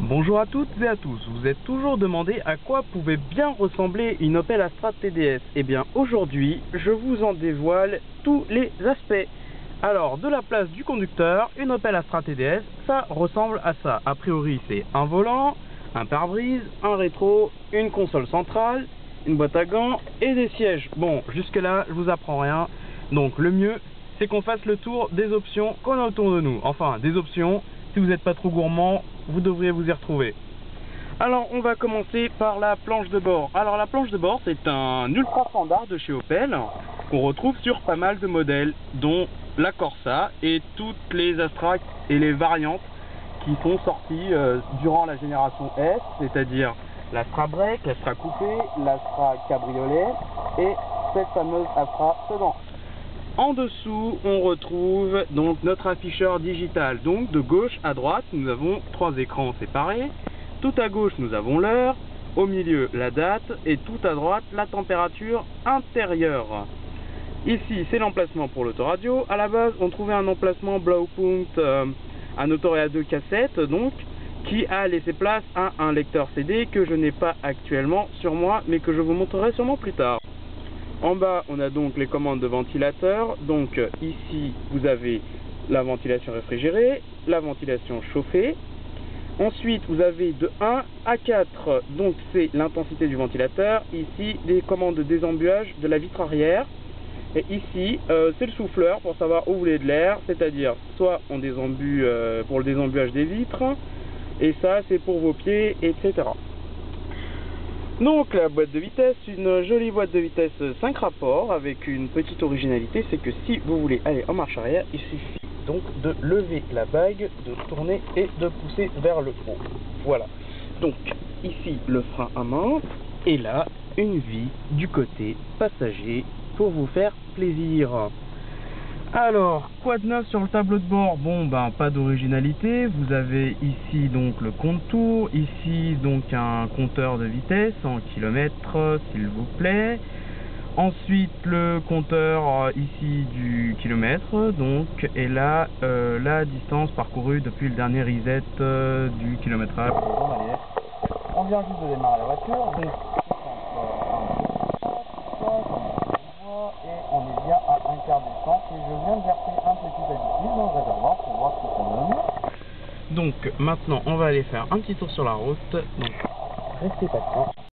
Bonjour à toutes et à tous, vous êtes toujours demandé à quoi pouvait bien ressembler une Opel Astra TDS. Et bien aujourd'hui, je vous en dévoile tous les aspects. Alors, de la place du conducteur, une Opel Astra TDS, ça ressemble à ça. A priori, c'est un volant, un pare-brise, un rétro, une console centrale, une boîte à gants et des sièges. Bon, jusque là, je vous apprends rien. Donc le mieux, c'est qu'on fasse le tour des options qu'on a autour de nous. Enfin, des options, si vous n'êtes pas trop gourmand, vous devriez vous y retrouver. Alors, on va commencer par la planche de bord. Alors, la planche de bord, c'est un ultra standard de chez Opel qu'on retrouve sur pas mal de modèles, dont la Corsa et toutes les Astra et les variantes qui sont sorties durant la génération S, c'est-à-dire l'Astra Break, l'Astra Coupé, l'Astra Cabriolet et cette fameuse Astra Sedan. En dessous, on retrouve donc notre afficheur digital. Donc de gauche à droite, nous avons trois écrans séparés. Tout à gauche, nous avons l'heure. Au milieu, la date. Et tout à droite, la température intérieure. Ici, c'est l'emplacement pour l'autoradio. À la base, on trouvait un emplacement Blaupunkt, un autoradio 2 cassettes, donc, qui a laissé place à un lecteur CD que je n'ai pas actuellement sur moi, mais que je vous montrerai sûrement plus tard. En bas, on a donc les commandes de ventilateur. Donc ici, vous avez la ventilation réfrigérée, la ventilation chauffée. Ensuite, vous avez de 1 à 4, donc c'est l'intensité du ventilateur. Ici, les commandes de désembuage de la vitre arrière. Et ici, c'est le souffleur pour savoir où vous voulez de l'air, c'est-à-dire soit on désembue pour le désembuage des vitres, et ça, c'est pour vos pieds, etc. Donc la boîte de vitesse, une jolie boîte de vitesse 5 rapports avec une petite originalité, c'est que si vous voulez aller en marche arrière, il suffit donc de lever la bague, de tourner et de pousser vers le haut. Voilà. Donc ici le frein à main et là une vie du côté passager pour vous faire plaisir. Alors, quoi de neuf sur le tableau de bord? Bon, ben, pas d'originalité. Vous avez ici donc le compte-tours, ici donc un compteur de vitesse en kilomètres, s'il vous plaît. Ensuite, le compteur ici du kilomètre, donc, et là, la distance parcourue depuis le dernier reset du kilométrage. On vient juste de démarrer la voiture, donc, et on est bien à un quart d'essence et je viens de verser un petit additif dans le réservoir pour voir ce que ça donne. Donc maintenant on va aller faire un petit tour sur la route, donc restez patient.